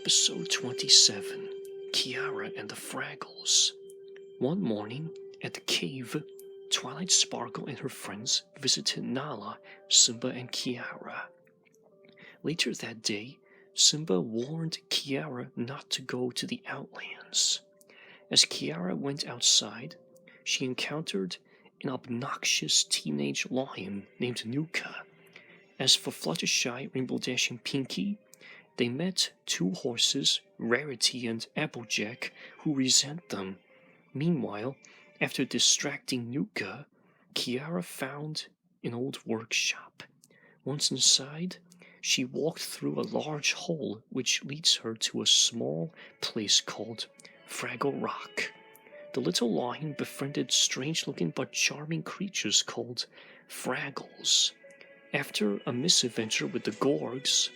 Episode 27, Kiara and the Fraggles. One morning, at the cave, Twilight Sparkle and her friends visited Nala, Simba, and Kiara. Later that day, Simba warned Kiara not to go to the Outlands. As Kiara went outside, she encountered an obnoxious teenage lion named Nuka. As for Fluttershy, Rainbow Dash, and Pinky, they met two horses, Rarity and Applejack, who resent them. Meanwhile, after distracting Nuka, Kiara found an old workshop. Once inside, she walked through a large hole which leads her to a small place called Fraggle Rock. The little lion befriended strange-looking but charming creatures called Fraggles. After a misadventure with the Gorgs,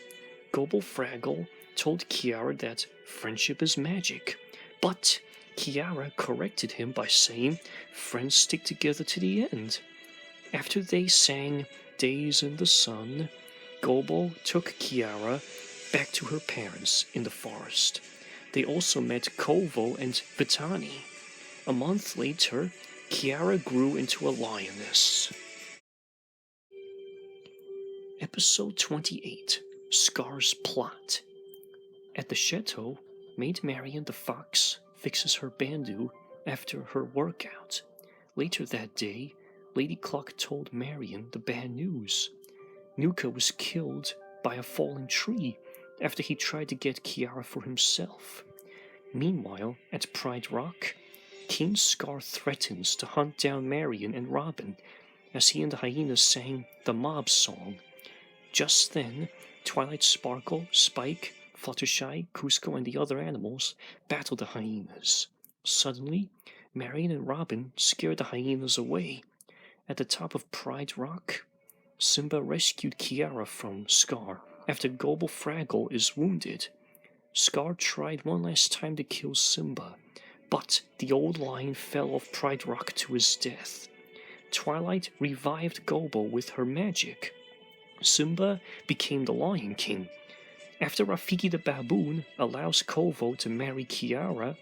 Gobble Fraggle told Kiara that friendship is magic, but Kiara corrected him by saying friends stick together to the end. After they sang Days in the Sun, Gobble took Kiara back to her parents in the forest. They also met Kovo and Vitani. A month later, Kiara grew into a lioness. Episode 28, Scar's Plot. At the chateau, Maid Marian the Fox fixes her bandeau after her workout. Later that day, Lady Cluck told Marian the bad news. Nuka was killed by a falling tree after he tried to get Kiara for himself. Meanwhile, at Pride Rock, King Scar threatens to hunt down Marian and Robin as he and the hyenas sang the mob song. Just then, Twilight Sparkle, Spike, Fluttershy, Cusco, and the other animals battle the hyenas. Suddenly, Marian and Robin scare the hyenas away. At the top of Pride Rock, Simba rescued Kiara from Scar after Gobble Fraggle is wounded. Scar tried one last time to kill Simba, but the old lion fell off Pride Rock to his death. Twilight revived Gobble with her magic. Simba became the Lion King. After Rafiki the baboon allows Kovo to marry Kiara,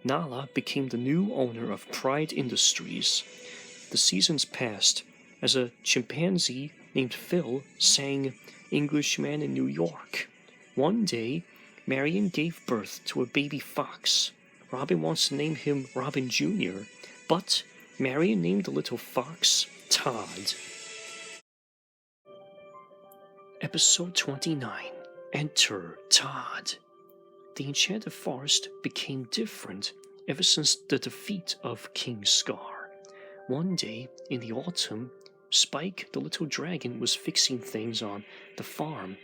Nala became the new owner of Pride Industries. The seasons passed as a chimpanzee named Phil sang Englishman in New York. One day, Marian gave birth to a baby fox. Robin wants to name him Robin Jr., but Marian named the little fox Todd. Episode 29, Enter Todd. The Enchanted Forest became different ever since the defeat of King Scar. One day, in the autumn, Spike the little dragon was fixing things on the farm.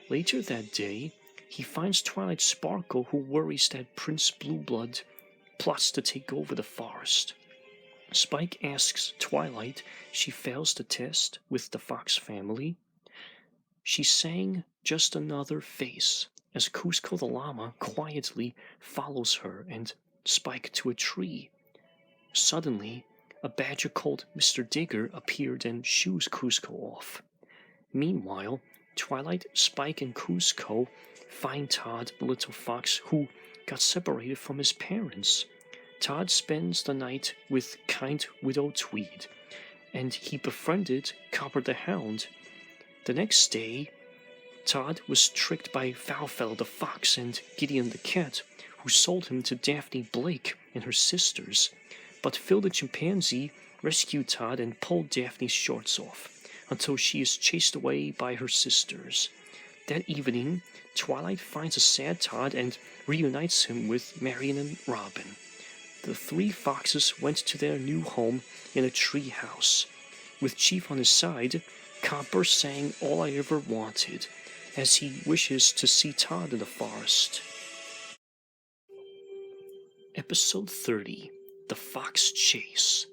Later that day, he finds Twilight Sparkle, who worries that Prince Blueblood plots to take over the forest. Spike asks Twilight she fails the test with the Fox family. She sang Just Another Face as Cusco the llama quietly follows her and Spike to a tree. Suddenly, a badger called Mr. Digger appeared and shoos Cusco off. Meanwhile, Twilight, Spike, and Cusco find Todd, the little fox who got separated from his parents. Todd spends the night with kind Widow Tweed, and he befriended Copper the Hound. The next day, Todd was tricked by Foulfellow the fox and Gideon the cat, who sold him to Daphne Blake and her sisters. But Phil the chimpanzee rescued Todd and pulled Daphne's shorts off, until she is chased away by her sisters. That evening, Twilight finds a sad Todd and reunites him with Marian and Robin. The three foxes went to their new home in a tree house. With Chief on his side, Copper sang All I Ever Wanted, as he wishes to see Todd in the forest. Episode 30, The Fox Chase.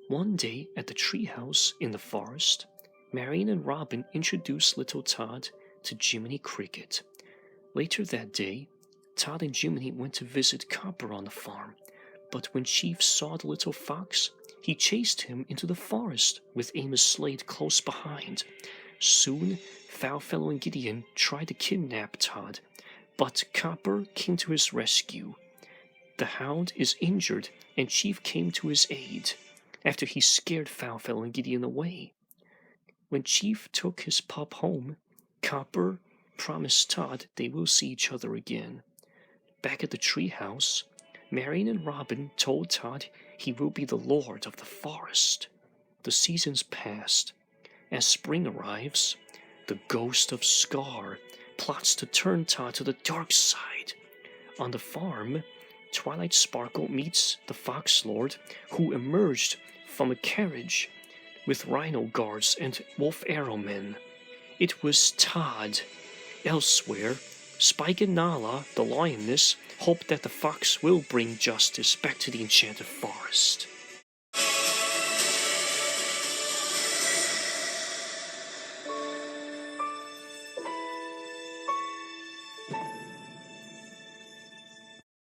One day at the treehouse in the forest, Marian and Robin introduced little Todd to Jiminy Cricket. Later that day, Todd and Jiminy went to visit Copper on the farm, but when Chief saw the little fox, he chased him into the forest with Amos Slade close behind. Soon, Foulfellow and Gideon tried to kidnap Todd, But Copper came to his rescue. The hound is injured, and Chief came to his aid, after he scared Fowfell and Gideon away. When Chief took his pup home, Copper promised Todd they will see each other again. Back at the treehouse, Marion and Robin told Todd he will be the lord of the forest. The seasons passed. As spring arrives, the ghost of Scar plots to turn Todd to the dark side. On the farm, Twilight Sparkle meets the Fox Lord, who emerged from a carriage with rhino guards and wolf arrowmen. It was Todd. Elsewhere, Spike and Nala, the lioness, hope that the fox will bring justice back to the Enchanted Forest.